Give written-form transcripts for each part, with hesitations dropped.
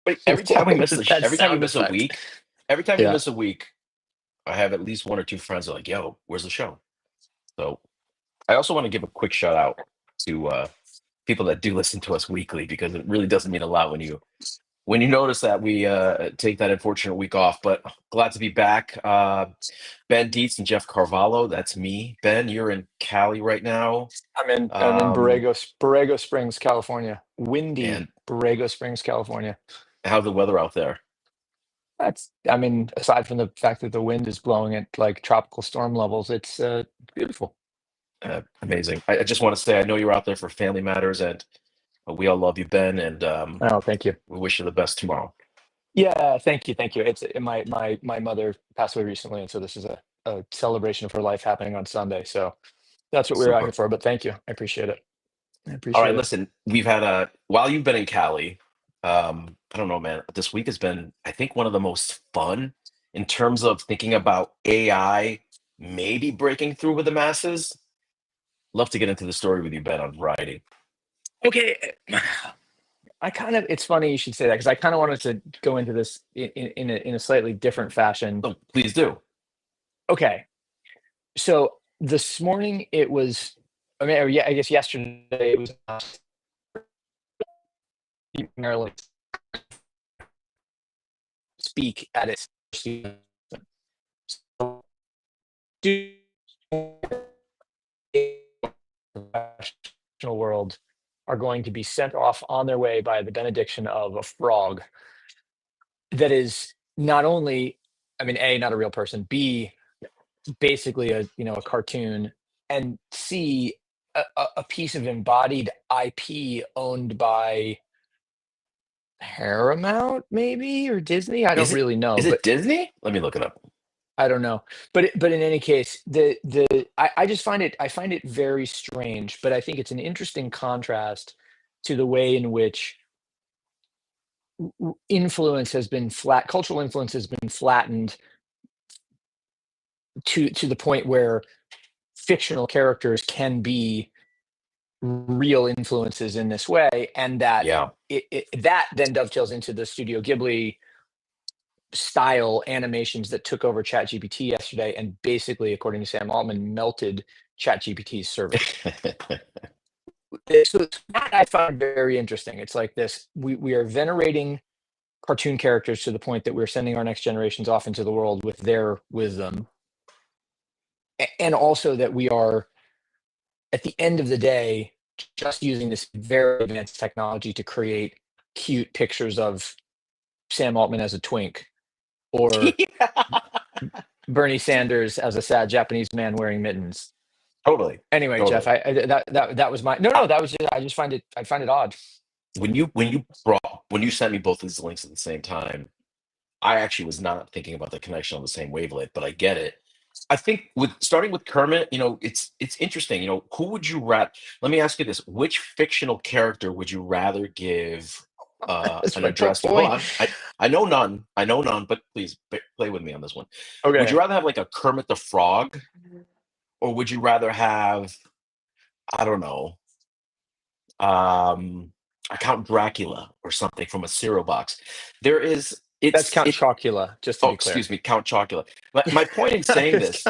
But every time we miss That every time we sound miss a effect. week, every time we Yeah. miss a week, I have at least one or two friends who are like, "Yo, where's the show?" So I also want to give a quick shout out to people that do listen to us weekly because it really doesn't mean a lot when you notice that we take that unfortunate week off. But glad to be back. Ben Dietz and Jeff Carvalho, that's me. Ben, you're in Cali right now. I'm in Um, Borrego Springs, California. Windy and Borrego Springs, California. how's the weather out there? I mean, aside from the fact that the wind is blowing at like tropical storm levels, it's beautiful. Amazing. I just want to say I know you're out there for family matters, and we all love you, Ben, and Oh, thank you. we wish you the best tomorrow. Yeah, thank you, thank you. It's my mother passed away recently, and so this is a celebration of her life happening on Sunday. So that's what we were out here Super. for. But thank you, I appreciate it. I All right, appreciate it. listen, we've had a while you've been in Cali. I don't know, man. This week has been, I think, one of the most fun in terms of thinking about AI maybe breaking through with the masses. Love to get into the story with you, Ben, on variety. Okay, it's funny you should say that because I kind of wanted to go into this in a slightly different fashion. So please do. Okay, so this morning it was, I mean, or yeah, I guess yesterday it was Maryland speak at its professional world are going to be sent off on their way by the benediction of a frog that is not only, I mean, A, not a real person, B, basically a cartoon, and C, a piece of embodied IP owned by Paramount, maybe, or Disney. I don't Is it really know, is but it Disney? Let me look it up. I don't know. But in any case, I just find it very strange, but I think it's an interesting contrast to the way in which influence has been cultural influence has been flattened to the point where fictional characters can be real influences in this way, and that Yeah. that then dovetails into the Studio Ghibli style animations that took over ChatGPT yesterday, and basically, according to Sam Altman, melted ChatGPT's servers. So that I find very interesting. It's like this: we are venerating cartoon characters to the point that we're sending our next generations off into the world with their wisdom, and also that we are, at the end of the day, just using this very advanced technology to create cute pictures of Sam Altman as a twink or Bernie Sanders as a sad Japanese man wearing mittens. Totally. Anyway, Jeff, Totally. that was my no, I, no, that was just, I find it odd. when you sent me both these links at the same time, I actually was not thinking about the connection on the same wavelength, but I get it. I think with starting with Kermit, it's interesting. Who would you rather? Let me ask you this: which fictional character would you rather give That's an my whole address to? Hold point. on, I know none. I know none, but please play with me on this one. Would you Okay. rather have like a Kermit the Frog, or would you rather have, I don't know, um, a Count Dracula or something from a cereal box? There is That's it's Count it. Chocula, just to Oh, be clear. excuse me, Count Chocula. My point in saying It's this,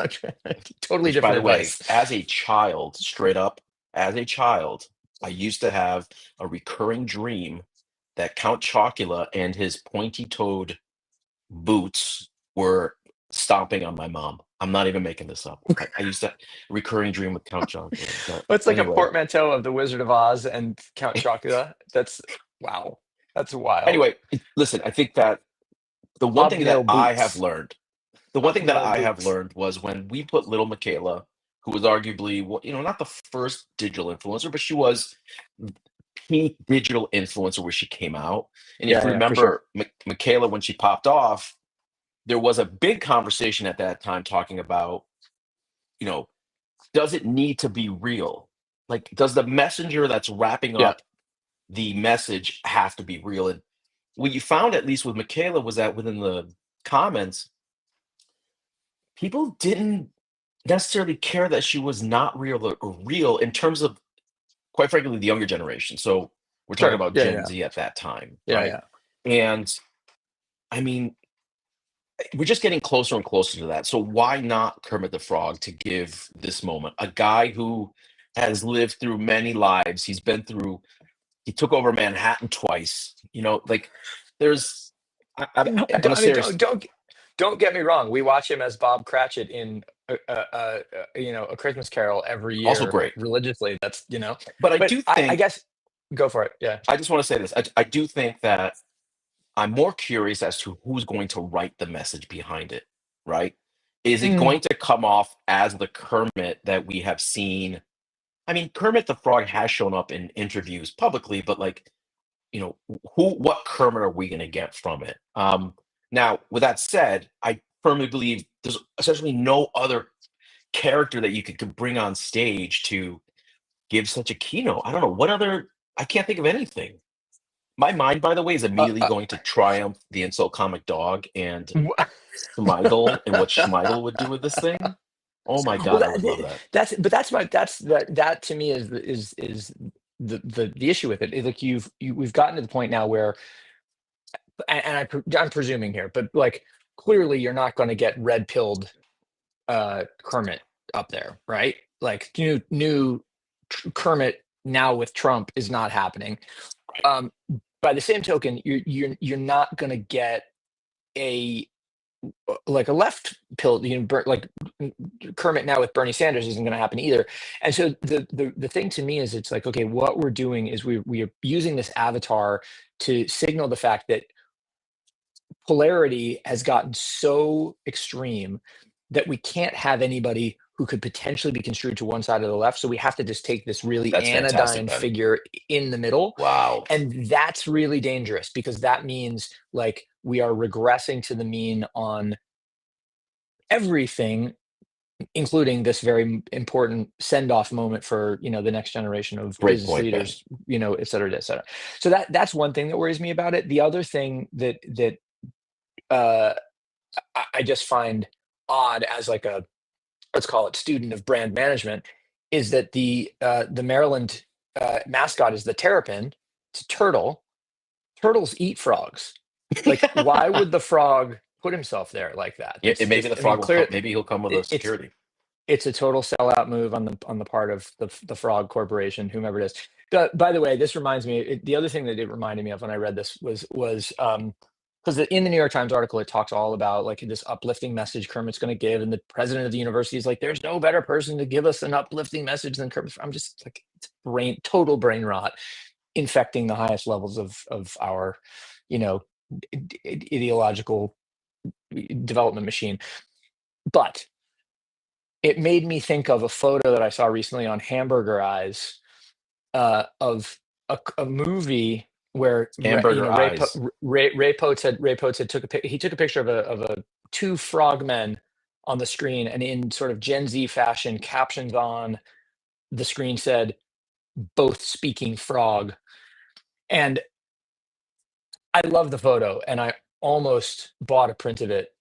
totally which by different the way, advice. as a child, straight up, as a child, I used to have a recurring dream that Count Chocula and his pointy-toed boots were stomping on my mom. I'm not even making this up. I used to a recurring dream with Count Chocula. But It's like a anyway, portmanteau of the Wizard of Oz and Count Chocula. That's wow. That's wild. listen, I think that the one thing that Hobnail I have boots. learned the one thing that Hobnail I have boots. learned was when we put little Michaela, who was arguably, not the first digital influencer, but she was peak digital influencer where she came out. And if Yeah, you yeah, for sure. remember Michaela, when she popped off, there was a big conversation at that time talking about, you know, does it need to be real? Like, does the messenger that's wrapping Yeah. up the message have to be real? And what you found, at least with Michaela, was that within the comments, people didn't necessarily care that she was not real or real in terms of, quite frankly, the younger generation. So we're talking Sure. about Yeah, Gen yeah. Z at that time, Yeah, right? yeah. And I mean, we're just getting closer and closer to that. So why not Kermit the Frog to give this moment? A guy who has lived through many lives. He took over Manhattan twice. Like there's, on a I mean, serious, don't get me wrong. We watch him as Bob Cratchit in A Christmas Carol every also year great. religiously. That's But I but do I think, guess go for it. Yeah. I just want to say this. I do think that I'm more curious as to who's going to write the message behind it, right? Is it Mm. going to come off as the Kermit that we have seen? I mean, Kermit the Frog has shown up in interviews publicly, but like, what Kermit are we going to get from it? Now, with that said, I firmly believe there's essentially no other character that you could bring on stage to give such a keynote. I don't know what other. I can't think of anything. My mind, by the way, is Uh, immediately uh, going to Triumph, the Insult Comic Dog, and w- Schmeigel, and what Schmeigel would do with this thing. Oh my well, god, I would love that. that to me is the issue with it. Like we've gotten to the point now where I'm presuming here, but like clearly you're not going to get red pilled Kermit up there, right? Like new Kermit now with Trump is not happening. Um, by the same token, you're not going to get a like a left pill, like Kermit now with Bernie Sanders isn't going to happen either. And so the thing to me is, it's like, okay, what we're doing is we are using this avatar to signal the fact that polarity has gotten so extreme that we can't have anybody who could potentially be construed to one side or the left. So we have to just take this really That's fantastic, anodyne Ben. figure in the middle. Wow. And that's really dangerous because that means like we are regressing to the mean on everything, including this very important send-off moment for the next generation of Great business point, Ben. leaders, et cetera, et cetera. So that's one thing that worries me about it. The other thing that uh, I just find odd as like a, let's call it, student of brand management, is that the Maryland mascot is the terrapin. It's a turtle. Turtles eat frogs. Like, why would the frog put himself there like that? Yeah, That's and maybe just, the I mean, frog will come. clear. Maybe he'll come with a It's security. it's a total sellout move on the part of the Frog Corporation, whomever it is. By the way, this reminds me. The other thing that it reminded me of when I read this was because in the New York Times article it talks all about like this uplifting message Kermit's going to give, and the president of the university is like, "There's no better person to give us an uplifting message than Kermit." I'm just like, it's total brain rot, infecting the highest levels of our, you know, ideological development machine. But it made me think of a photo that I saw recently on Hamburger Eyes, of a movie where Hamburger eyes. Ray Poetz had he took a picture of a two frogmen on the screen, and in sort of Gen Z fashion, captions on the screen said, "Both speaking frog." And I love the photo, and I almost bought a print of it.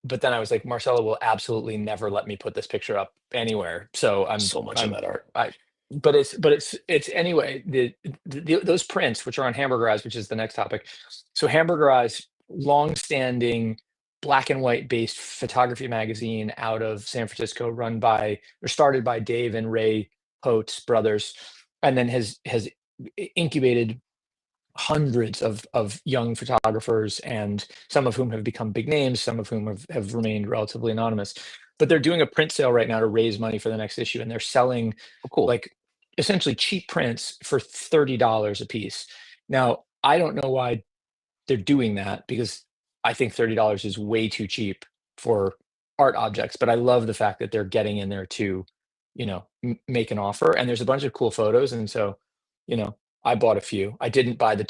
But then I was like, Marcella will absolutely never let me put this picture up anywhere. So So much of I'm, that art. I, but it's anyway, those prints, which are on Hamburger Eyes, which is the next topic. So Hamburger Eyes, long-standing black and white based photography magazine out of San Francisco, started by Dave and Ray Poetz brothers, and then has incubated hundreds of young photographers, and some of whom have become big names, some of whom have remained relatively anonymous. But they're doing a print sale right now to raise money for the next issue, and they're selling Oh, cool. like essentially cheap prints for $30 a piece. Now, I don't know why they're doing that, because I think $30 is way too cheap for art objects, but I love the fact that they're getting in there to, make an offer, and there's a bunch of cool photos, and so, I bought a few. I didn't buy the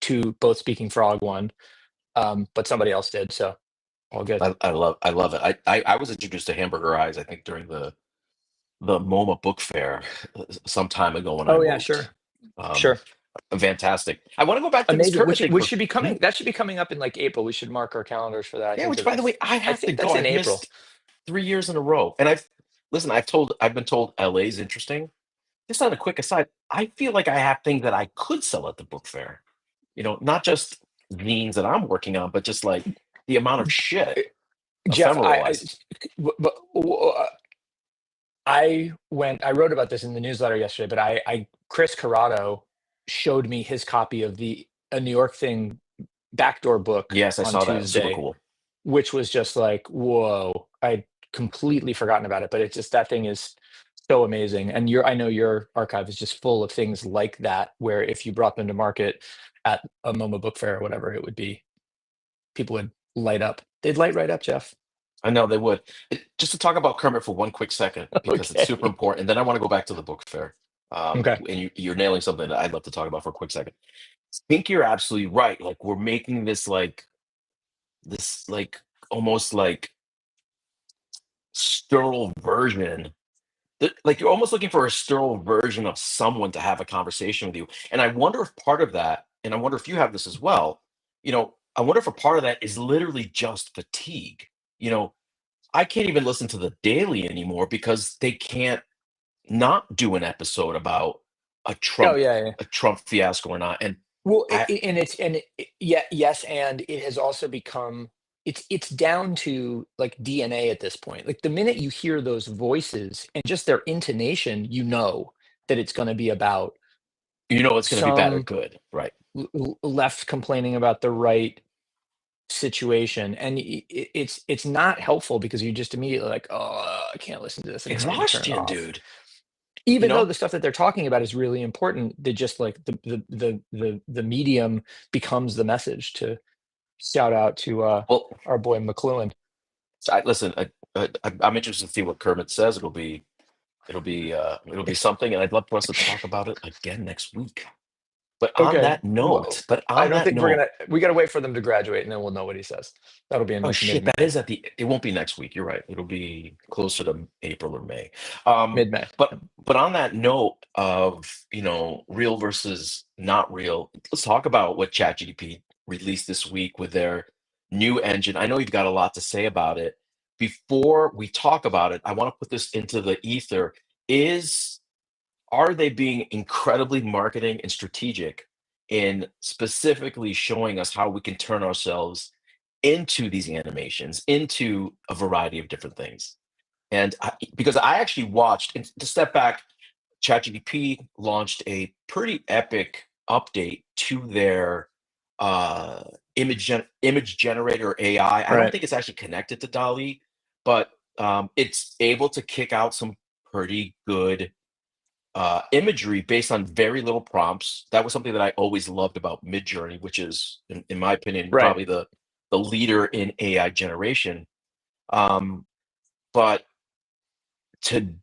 two both speaking frog one, but somebody else did, so all good. I love it. I was introduced to Hamburger Eyes, I think, during the MoMA book fair some time ago when I Oh yeah, moved. sure, Um, sure. Fantastic. I want to go back to this Amazing. Kermit thing Which for. should be coming. That should be coming up in like April. We should mark our calendars for that. Yeah, which by the way, I I have to think go. that's in I've April. missed 3 years in a row. And I've been told LA's interesting. Just on a quick aside, I feel like I have things that I could sell at the book fair. not just zines that I'm working on, but just like the amount of shit Jeff, ephemeral wise. but I wrote about this in the newsletter yesterday, but Chris Corrado showed me his copy of the A New York Thing backdoor book Yes, I on saw that. Super Tuesday, cool. which was just like, whoa, I'd completely forgotten about it, but it's just, that thing is so amazing. And I know your archive is just full of things like that, where if you brought them to market at a MoMA book fair or whatever, people would light up. They'd light right up, Jeff. I know they would. Just to talk about Kermit for one quick second, because it's super Okay. important. And then I want to go back to the book fair. Okay. And you're nailing something that I'd love to talk about for a quick second. I think you're absolutely right. Like we're making this like almost like sterile version. Like you're almost looking for a sterile version of someone to have a conversation with you. And I wonder if part of that, and I wonder if you have this as well, I wonder if a part of that is literally just fatigue. You know, I can't even listen to the Daily anymore because they can't not do an episode about a Oh Trump yeah, yeah. a Trump fiasco or not. And Well, I yeah, yes, and it has also become, it's down to like DNA at this point. Like the minute you hear those voices and just their intonation, you know that it's going to be about it's going to be bad or some good, right? left complaining about the right situation, and it's not helpful because you just immediately like, oh, I can't listen to this anymore and turn it Exhaustion, off. dude. You Even though know, the stuff that they're talking about is really important, they just like the medium becomes the message to shout out to well, our boy McLuhan. listen. I'm interested to see what Kermit says. It'll be something, and I'd love for us to talk about it again next week. But on Okay. that Well, note, but I on don't that think note, we got to wait for them to graduate and then we'll know what he says. That'll be in oh like shit, that mid-May. is it won't be next week. You're right. It'll be closer to April or May. Mid-May. But on that note of, real versus not real, let's talk about what ChatGPT released this week with their new engine. I know you've got a lot to say about it. Before we talk about it, I want to put this into the ether. Are they being incredibly marketing and strategic in specifically showing us how we can turn ourselves into these animations, into a variety of different things? And because I actually watched, and to step back, ChatGPT launched a pretty epic update to their image generator AI. I don't Right. think it's actually connected to DALL-E, but it's able to kick out some pretty good imagery based on very little prompts. That was something that I always loved about Midjourney, which is, in my opinion, Right. probably the leader in AI generation. Um, but to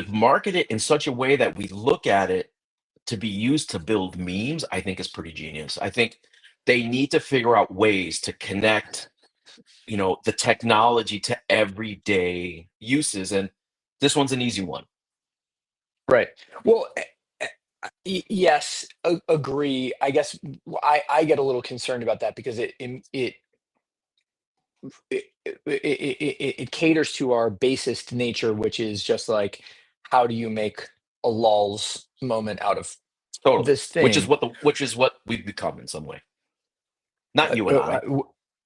market it in such a way that we look at it to be used to build memes, I think is pretty genius. I think they need to figure out ways to connect, the technology to everyday uses, and this one's an easy one. Right. Well, yes, agree. I guess I get a little concerned about that because it caters to our basest nature, which is just like, how do you make a lulz moment out of Totally. this Which is thing? what we've become in some way. Not you and I.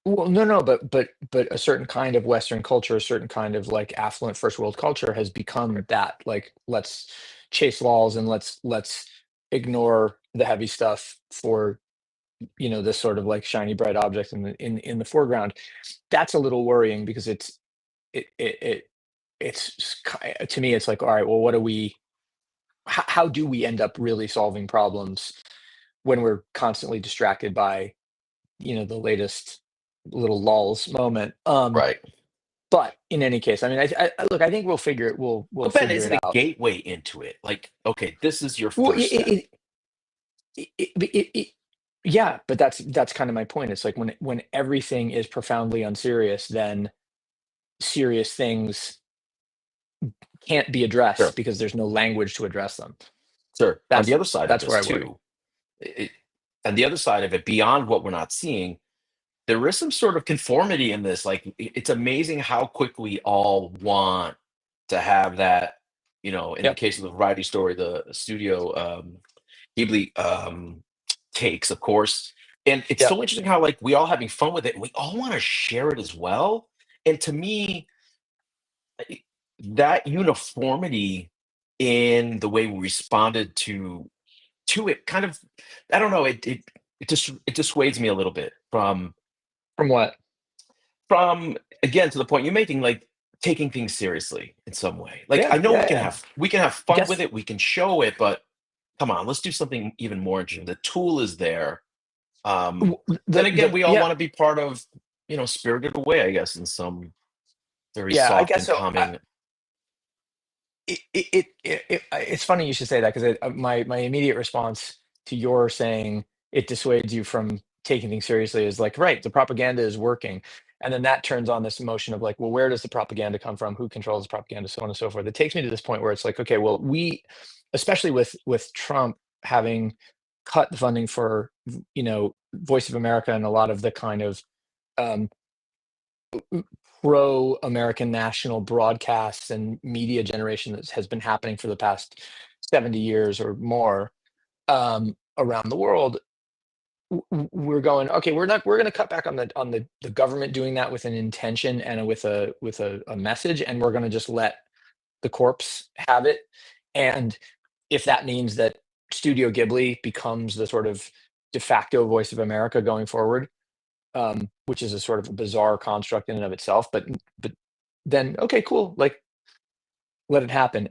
Well, no, but a certain kind of Western culture, a certain kind of like affluent first world culture has become that. Like, let's chase laws and let's ignore the heavy stuff for this sort of like shiny bright object in the foreground. That's a little worrying because to me it's like, all right, well, how do we end up really solving problems when we're constantly distracted by the latest little lulls moment. Right. But in any case, I mean, look, I think we'll But Ben, figure is it it a out. gateway into it? Like, okay, this is your Well, first step. yeah, but that's kind of my point. It's like when everything is profoundly unserious, then serious things can't be addressed Sure. because there's no language to address them. Sure. On the That's other side of that's where this I worry. too, it, on the other side of it, beyond what we're not seeing, there is some sort of conformity in this. Like, it's amazing how quick we all want to have that. In the Yep. case of the variety story, the studio Ghibli takes, of course. And it's Yeah. so interesting how like we all having fun with it and we all want to share it as well. And to me, I- that uniformity in the way we responded to it kind of, I don't know, it dissuades me a little bit From what? from again to the point you're making, like taking things seriously in some way. Like I Yeah. know Yeah. Yeah. we can have I fun with guess. it, we can show it, but come on, let's do something even more interesting. The tool is there. Um, and again, we all Yeah. want to be part of, Spirited Away, I guess, in some very Yeah. I soft guess and so. calming. It's funny you should say that because my immediate response to your saying it dissuades you from taking things seriously is like, right, the propaganda is working, and then that turns on this emotion of like, well, where does the propaganda come from? Who controls the propaganda? So on and so forth. It takes me to this point where it's like, okay, well, especially with Trump having cut the funding for Voice of America and a lot of the kind of um, pro-American national broadcasts and media generation that has been happening for the past 70 years or more around the world. We're going, okay, we're going to cut back on the government doing that with an intention and with a message, and we're going to just let the corpse have it. And if that means that Studio Ghibli becomes the sort of de facto voice of America going forward, which is a sort of a bizarre construct in and of itself. But then okay, cool, like let it happen.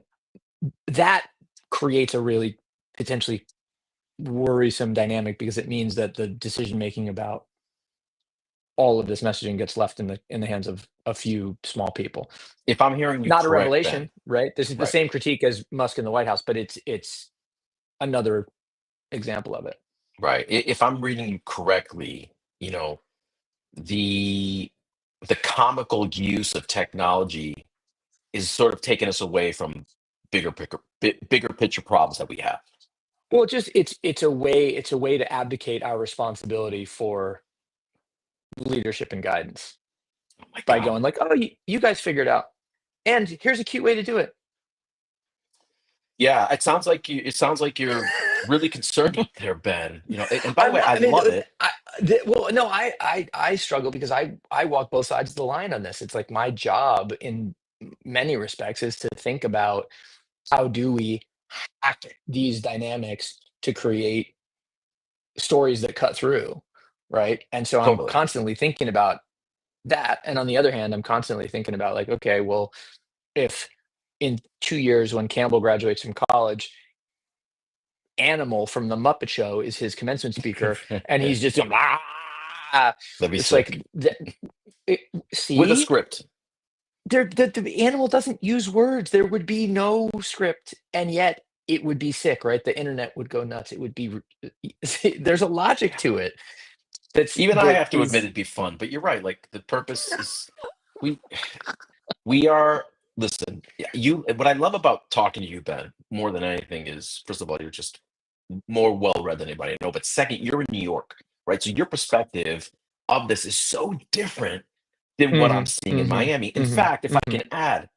That creates a really potentially worrisome dynamic because it means that the decision making about all of this messaging gets left in the hands of a few small people. If I'm hearing you Not a correct, Ben, revelation, right? This is the right, same critique as Musk in the White House, but it's another example of it. right. If I'm reading you correctly, you know, the the comical use of technology is sort of taking us away from bigger picture problems that we have. Well, it's a way to abdicate our responsibility for leadership and guidance Oh my by God. going like, "Oh, you guys figured out, and here's a cute way to do it." Yeah, it sounds like you're really concerned out there, Ben. And by the I'm way, not. I I mean, love it. well, no, I struggle because I walk both sides of the line on this. It's like my job in many respects is to think about how do we hack these dynamics to create stories that cut through, right? And so I'm Totally. constantly thinking about that. And on the other hand, I'm constantly thinking about like, okay, well, if in 2 years when Campbell graduates from college, Animal from the Muppet Show is his commencement speaker, and he's just going, "Ah," That'd be it's like, sick. it, With a see, script. the animal doesn't use words. There would be no script, and yet it would be sick, right? The internet would go nuts. It would be. There's a logic to it. Even I That have to admit is. it'd be fun, but you're right. Like the purpose is we we are listen, you what I love about talking to you, Ben, more than anything is first of all, you're just more well read than anybody I know. But second, you're in New York, right? So your perspective of this is so different than what I'm Mhm, seeing in mhm, Miami. In mhm, fact, if I mhm. can add,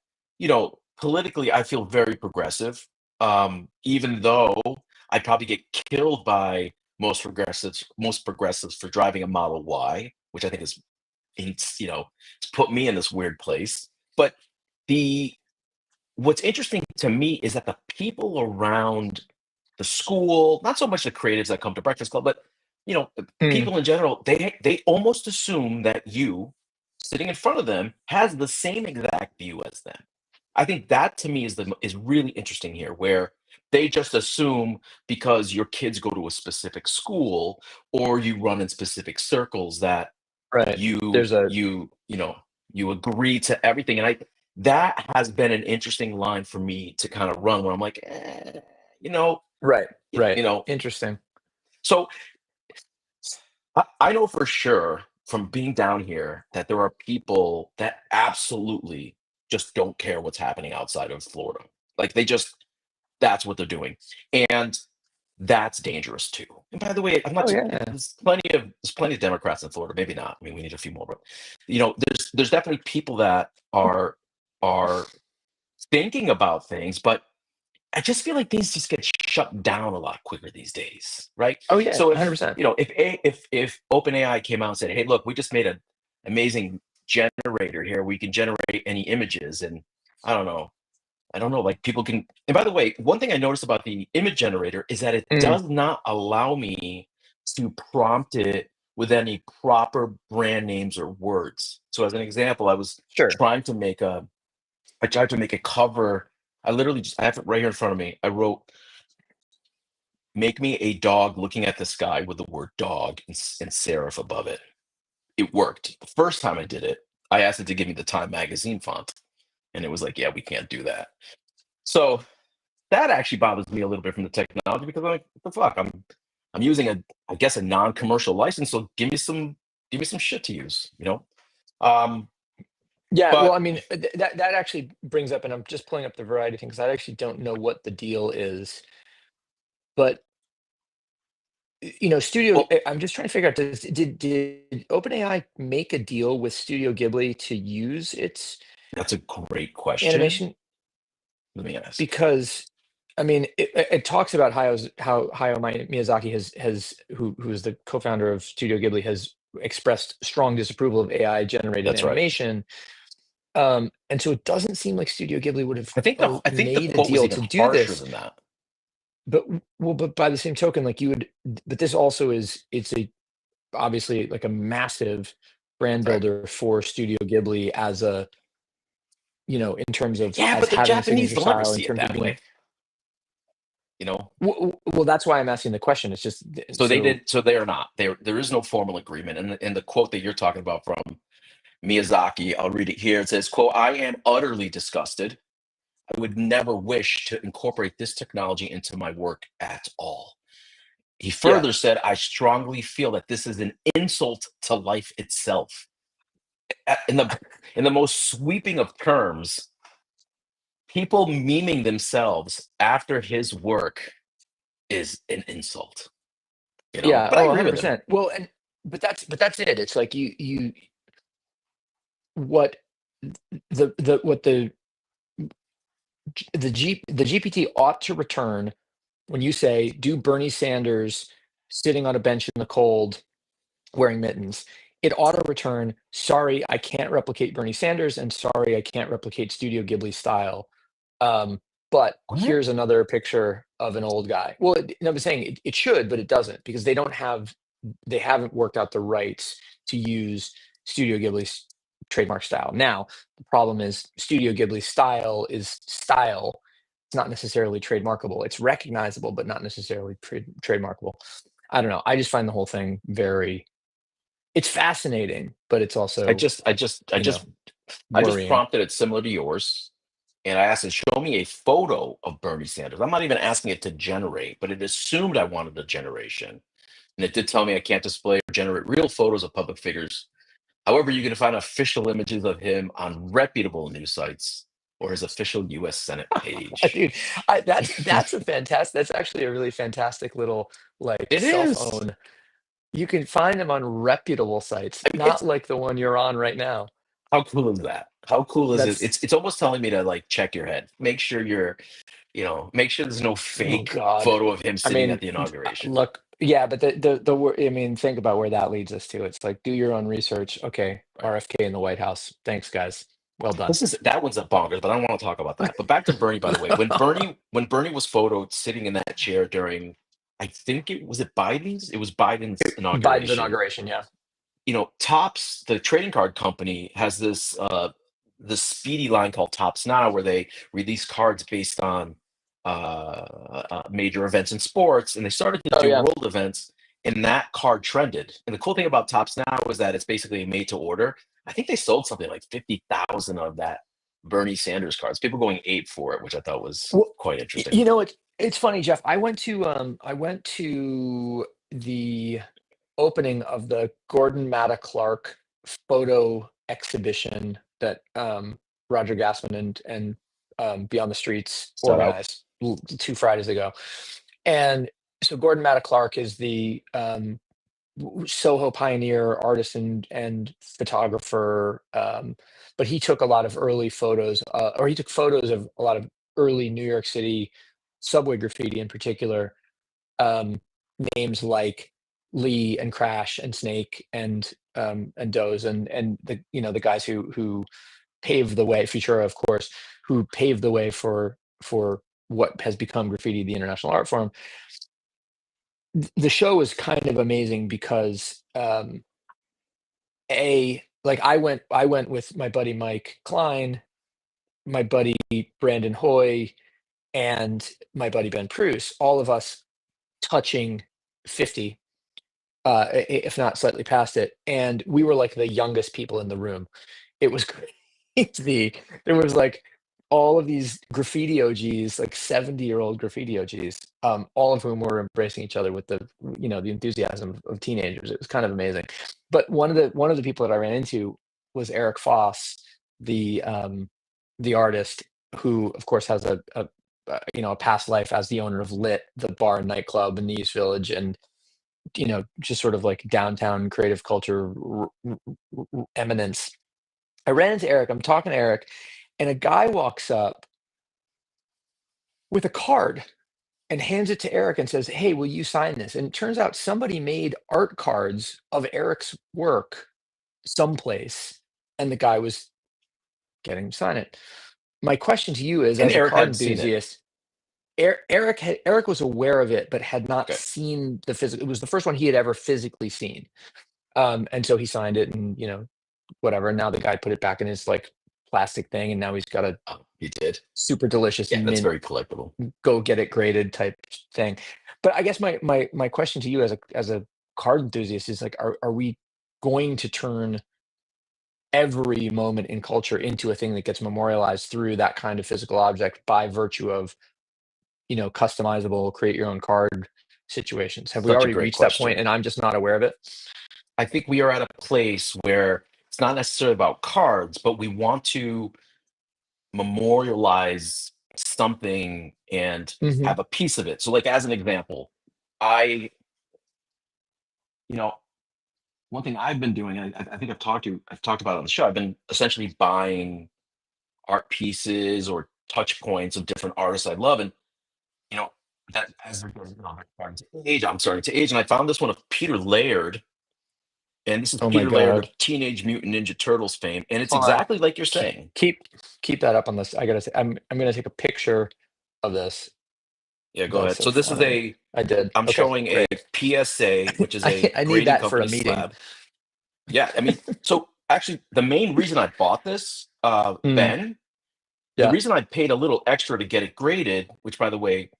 politically, I feel very progressive. Even though I'd probably get killed by most progressives for driving a Model Y, which I think is it's put me in this weird place. But the what's interesting to me is that the people around the school, not so much the creatives that come to Breakfast Club, but Mm, people in general, they almost assume that you sitting in front of them has the same exact view as them. I think that to me is really interesting here, where they just assume because your kids go to a specific school or you run in specific circles that right. you There's a you you know you agree to everything, and I that has been an interesting line for me to kind of run when I'm like, you know, right, right. you know. Interesting. So I know for sure from being down here that there are people that absolutely just don't care what's happening outside of Florida. Like that's what they're doing, and that's dangerous too. And by the way, I'm not. Oh yeah. There's plenty of Democrats in Florida. Maybe not. I mean, we need a few more, but there's definitely people that are thinking about things, but I just feel like things just get shut down a lot quicker these days, right? Oh yeah, So if 100%. if OpenAI came out and said, "Hey, look, we just made an amazing generator here. We can generate any images," and I don't know, like people can. And by the way, one thing I noticed about the image generator is that it Mm, does not allow me to prompt it with any proper brand names or words. So, as an example, sure. trying to make a, I tried to make a cover. I have it right here in front of me. I wrote, "Make me a dog looking at the sky with the word dog in serif above it." It worked. The first time I did it, I asked it to give me the Time magazine font, and it was like, "Yeah, we can't do that." So that actually bothers me a little bit from the technology because I'm like, what the fuck? I'm using I guess a non-commercial license, so give me some shit to use, you know? Um, Yeah, well, but I mean, that actually brings up, and I'm just pulling up the variety thing because I actually don't know what the deal is, but well, I'm just trying to figure out, did OpenAI make a deal with Studio Ghibli to use its that's a great question. animation? Let me ask. Because, I mean, it talks about how Miyazaki has who is the co-founder of Studio Ghibli, has expressed strong disapproval of AI generated That's right. animation. And so it doesn't seem like Studio Ghibli would have I think the made a quote was deal even to do harsher this. than that. But by the same token, like but this also it's a obviously like a massive brand Right. builder for Studio Ghibli as a, in terms of Yeah, as but the having a Japanese signature don't ever style, in see it terms of that being. way, you know? Well, that's why I'm asking the question. It's just so. So they are not. There is no formal agreement. And the quote that you're talking about from Miyazaki, I'll read it here. It says, quote, "I am utterly disgusted. I would never wish to incorporate this technology into my work at all." He Yeah, further said, "I strongly feel that this is an insult to life itself." In the most sweeping of terms, people memeing themselves after his work is an insult, you know? yeah. But I Oh, agree with him. 100%. Well, and but that's it. It's like what what the GPT ought to return when you say, "Do Bernie Sanders sitting on a bench in the cold wearing mittens." It ought to return, "Sorry, I can't replicate Bernie Sanders, and sorry, I can't replicate Studio Ghibli style. Um, but What? here's another picture of an old guy." Well, no, I'm saying it should, but it doesn't, because they haven't worked out the rights to use Studio Ghibli's trademark style. Now, the problem is Studio Ghibli style is style. It's not necessarily trademarkable. It's recognizable, but not necessarily trademarkable. I don't know. I just find the whole thing very, it's fascinating, but it's I also, just I just I you know, just I just worrying. prompted it similar to yours, and I asked it, "Show me a photo of Bernie Sanders." I'm not even asking it to generate, but it assumed I wanted a generation. And it did tell me I can't display or generate real photos of public figures. However, you can find official images of him on reputable news sites or his official US Senate page. Dude, that's a fantastic. That's actually a really fantastic little, like, It self is. own. You can find them on reputable sites, I mean, not like the one you're on right now. how cool is that? How cool is it? That's It's almost telling me to like check your head. Make sure make sure there's no Oh fake God. photo of him I sitting at mean, the inauguration. look, yeah, but I mean, think about where that leads us to. It's like, do your own research. Okay, Right. RFK in the White House. Thanks, guys. Well done. That one's a bonkers, but I don't want to talk about that. But back to Bernie, by the way. When Bernie was photoed sitting in that chair during, I think it Biden's? It was Biden's Biden's inauguration. inauguration, yeah. Tops, the trading card company, has this speedy line called Tops Now, where they release cards based on major events in sports, and they started to Oh do yeah. world events, and that card trended. And the cool thing about Tops Now is that it's basically made to order. I think they sold something like 50,000 of that Bernie Sanders cards. People going ape for it, which I thought was Well, quite interesting. it's funny, Jeff. I went to the opening of the Gordon Matta Clark photo exhibition that Roger Gassman and Beyond the Streets Shout out. organized 2 Fridays ago. And so Gordon Matta Clark is the Soho pioneer, artist, and photographer. But he took a lot of early photos, or he took photos of a lot of early New York City subway graffiti in particular, um, names like Lee and Crash and Snake and Doze and the guys who paved the way, Futura, of course, who paved the way for what has become graffiti, the international art form. The show is kind of amazing because like I went with my buddy Mike Klein, my buddy Brandon Hoy, and my buddy Ben Pruce, all of us touching 50, if not slightly past it. And we were like the youngest people in the room. It was crazy. There was like all of these graffiti OGs, like 70-year-old graffiti OGs, all of whom were embracing each other with the enthusiasm of teenagers. It was kind of amazing. But one of the people that I ran into was Eric Foss, the artist, who of course has a past life as the owner of Lit, the bar and nightclub in the East Village, and just sort of like downtown creative culture eminence. I ran into Eric. I'm talking to Eric, and a guy walks up with a card and hands it to Eric and says, "Hey, will you sign this?" And it turns out somebody made art cards of Eric's work someplace, and the guy was getting him to sign it. My question to you is, And as a Eric card hadn't seen it. enthusiast, Eric was aware of it, but had not Okay. seen the physical. It was the first one he had ever physically seen, and so he signed it, and whatever. And now the guy put it back in his like plastic thing, and now he's got a Oh, you did. super delicious Yeah, that's mint, very collectible. go get it graded type thing. But I guess my question to you as a card enthusiast is like, are we going to turn every moment in culture into a thing that gets memorialized through that kind of physical object by virtue of customizable, create your own card situations? Have we Such a already great reached that point question. and I'm just not aware of it? I think we are at a place where it's not necessarily about cards, but we want to memorialize something and Hmm. have a piece of it. So, like as an example, I, you know, one thing I've been doing, and I think I've talked about it on the show. I've been essentially buying art pieces or touch points of different artists I love, and you know that as they're starting to age, I'm starting to age, and I found this one of Peter Laird, and this is Oh my Peter Laird of God. Teenage Mutant Ninja Turtles fame, and it's Hold on. exactly like you're Keep saying. keep keep that up on this. I gotta say, I'm gonna take a picture of this. Yeah, go That's ahead. so So this is funny. a I did. I'm Okay, showing a great. PSA, which is a I need grading that for a company meeting. slab. Yeah, I mean, so actually, the main reason I bought this, Mm, Ben, the yeah, reason I paid a little extra to get it graded, which by the way,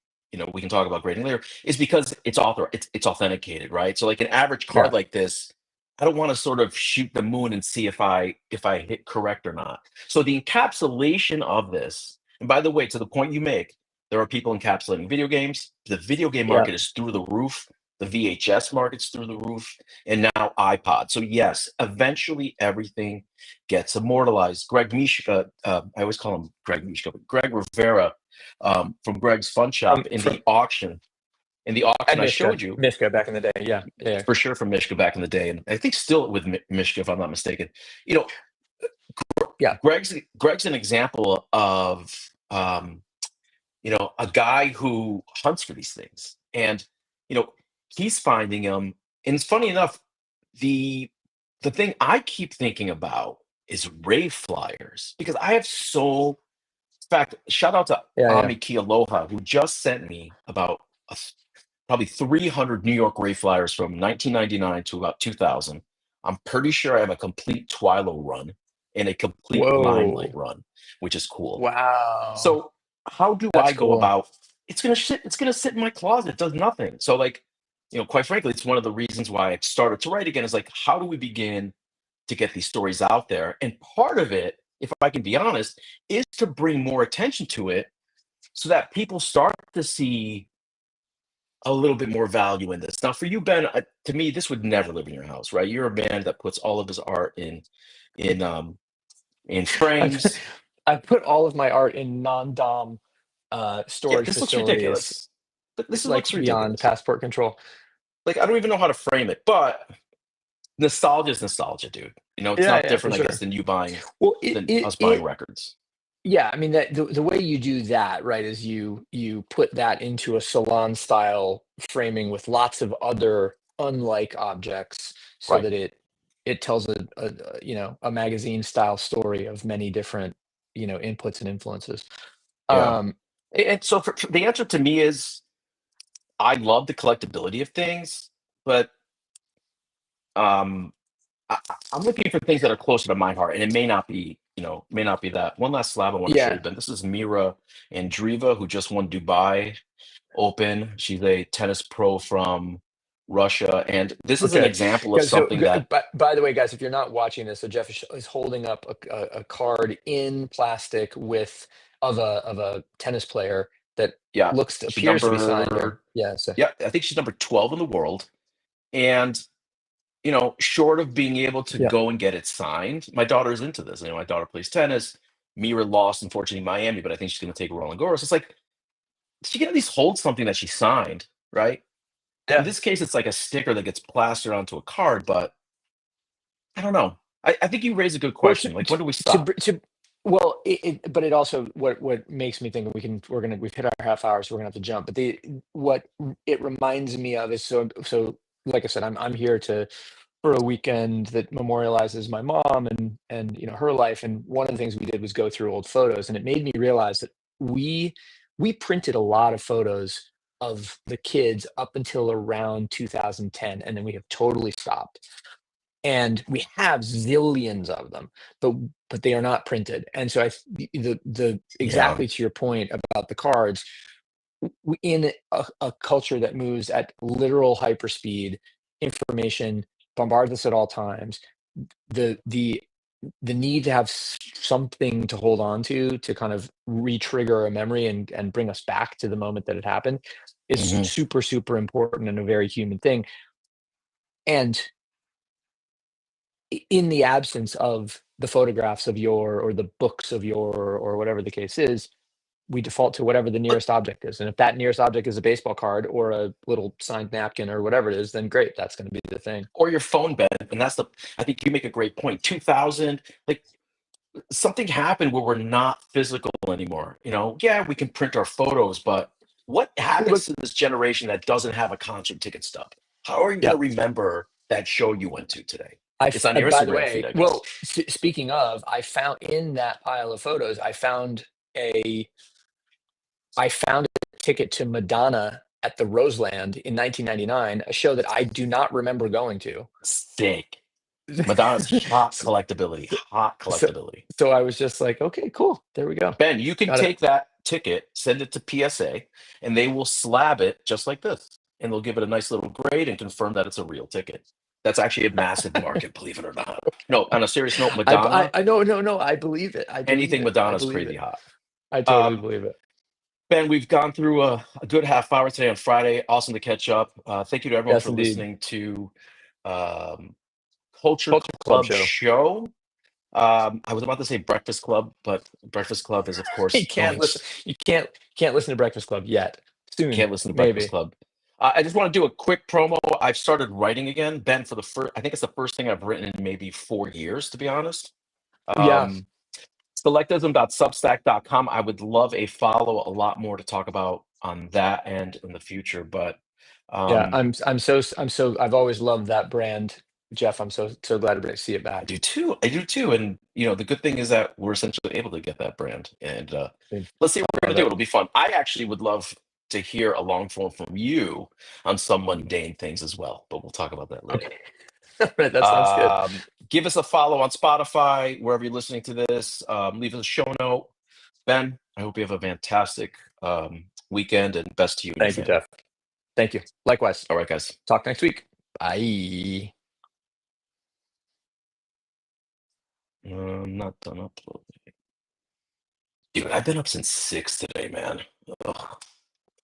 we can talk about grading later, is because it's authenticated, right? So like an average card yeah, like this, I don't want to sort of shoot the moon and see if I hit correct or not. So the encapsulation of this, and by the way, to the point you make, there are people encapsulating video games. The video game yeah. market is through the roof. The VHS market's through the roof, and now iPod. So yes, eventually everything gets immortalized. Greg Mishka, I always call him Greg Mishka, but Greg Rivera, from Greg's Fun Shop From in the auction Ed I showed Mishka, you, Mishka back in the day. Yeah, yeah, for sure from Mishka back in the day, and I think still with Mishka, if I'm not mistaken. You know, yeah, Greg's an example of a guy who hunts for these things, and you know, he's finding them. And it's funny enough, the the thing I keep thinking about is rave flyers because I have so. In fact, shout out to yeah, yeah. Ami Kialoha who just sent me about probably 300 New York rave flyers from 1999 to about 2000. I'm pretty sure I have a complete Twilo run and a complete Limelight Whoa. run, which is cool. Wow. So how do That's I go cool. about it's gonna sit in my closet, it does nothing. So like, quite frankly, it's one of the reasons why I started to write again is like, how do we begin to get these stories out there? And part of it, if I can be honest, is to bring more attention to it so that people start to see a little bit more value in this. Now, for you, Ben, to me, this would never live in your house, right? You're a man that puts all of his art in in I've frames. I've put all of my art in non-dom Yeah, storage this looks facilities, ridiculous. This like looks beyond ridiculous. passport control. Like I don't even know how to frame it, but nostalgia is nostalgia, dude. It's Yeah, not yeah, for different, I guess, sure. than you buying Well, than us buying records. Yeah, I mean that the way you do that, right, is you put that into a salon style framing with lots of other unlike objects so Right. that it tells a magazine style story of many different, inputs and influences. Yeah. Um, And so the answer to me is I love the collectability of things, but um, I'm looking for things that are closer to my heart, and it may not be that. One last slab I want to show you, yeah. Ben. This is Mira Andreeva, who just won Dubai Open. She's a tennis pro from Russia, and this is an Okay. example of Guys, so something that, by the way, guys, if you're not watching this, so Jeff is holding up a card in plastic with of a tennis player that yeah, she's appears to be signed here. number, Yeah. So yeah, I think she's number 12 in the world, and short of being able to yeah. go and get it signed, my daughter's into this. My daughter plays tennis. Mira lost, unfortunately, in Miami, but I think she's going to take Roland Garros. It's like she can at least hold something that she signed, right? In Yeah. this case, it's like a sticker that gets plastered onto a card, but I don't know. I think you raise a good Well, question. Like, when do we to, stop? br- to well, but it also what makes me think we've hit our half hour, so we're gonna have to jump. But what it reminds me of is so like I said, I'm here to for a weekend that memorializes my mom and her life. And one of the things we did was go through old photos, and it made me realize that we we printed a lot of photos of the kids up until around 2010, and then we have totally stopped. And we have zillions of them, but they are not printed. And so the Yeah. exactly to your point about the cards, in a culture that moves at literal hyperspeed, information bombards us at all times. The the the need to have something to hold on to kind of re-trigger a memory and bring us back to the moment that it happened is Hmm. super super important and a very human thing. And in the absence of the photographs of your or the books of your or whatever the case is, we default to whatever the But nearest object is. And if that nearest object is a baseball card or a little signed napkin or whatever it is, then great, that's going to be the thing. or your phone, Ben, and I think you make a great point. 2000, like something happened where we're not physical anymore. Yeah, we can print our photos, but what Look, happens to this generation that doesn't have a concert ticket stub? How are you going yeah. to remember that show you went to today? It's on your By the Instagram feed, way, I guess. well, speaking of, I found in that pile of photos, a I found a ticket to Madonna at the Roseland in 1999, a show that I do not remember going to. Sick. Madonna's hot so, collectability. Hot so, collectability. so I was just like, okay, cool. There we go. Ben, you can Got it. take that ticket, send it to PSA, and they will slab it just like this. And they'll give it a nice little grade and confirm that it's a real ticket. That's actually a massive market, believe it or not. No, on a serious note, Madonna, I no, no, no. I believe it. I believe anything it. I Madonna's believe crazy it. hot. I totally Um, believe it. Ben, we've gone through a good half hour today on Friday. Awesome to catch up. Thank you to everyone Yes, for indeed. listening to um, Culture Culture Club Club show. Show. I was about to say Breakfast Club, but Breakfast Club is, of You course, can't listen. You can't listen to Breakfast Club yet. Soon, can't listen to Breakfast maybe. Club. I just want to do a quick promo. I've started writing again, Ben, for the first, I think it's the first thing I've written in maybe 4 years, to be honest. Yeah, Um, selectism.substack.com. I would love a follow, a lot more to talk about on that and in the future. But yeah. um, I've always loved that brand, Jeff. I'm so glad to see it I back. do too. I do too. And the good thing is that we're essentially able to get that brand. And let's see what we're Love gonna do. it. It'll be fun. I actually would love to hear a long form from you on some mundane things as well, but we'll talk about that later. Okay. All right, that sounds good. Give us a follow on Spotify, wherever you're listening to this. Leave us a show note. Ben, I hope you have a fantastic weekend and best to you and your Thank you, family. Jeff. Thank you. Likewise. All right, guys. Talk next week. Bye. I'm not done uploading. Dude, I've been up since 6 today, man. Ugh.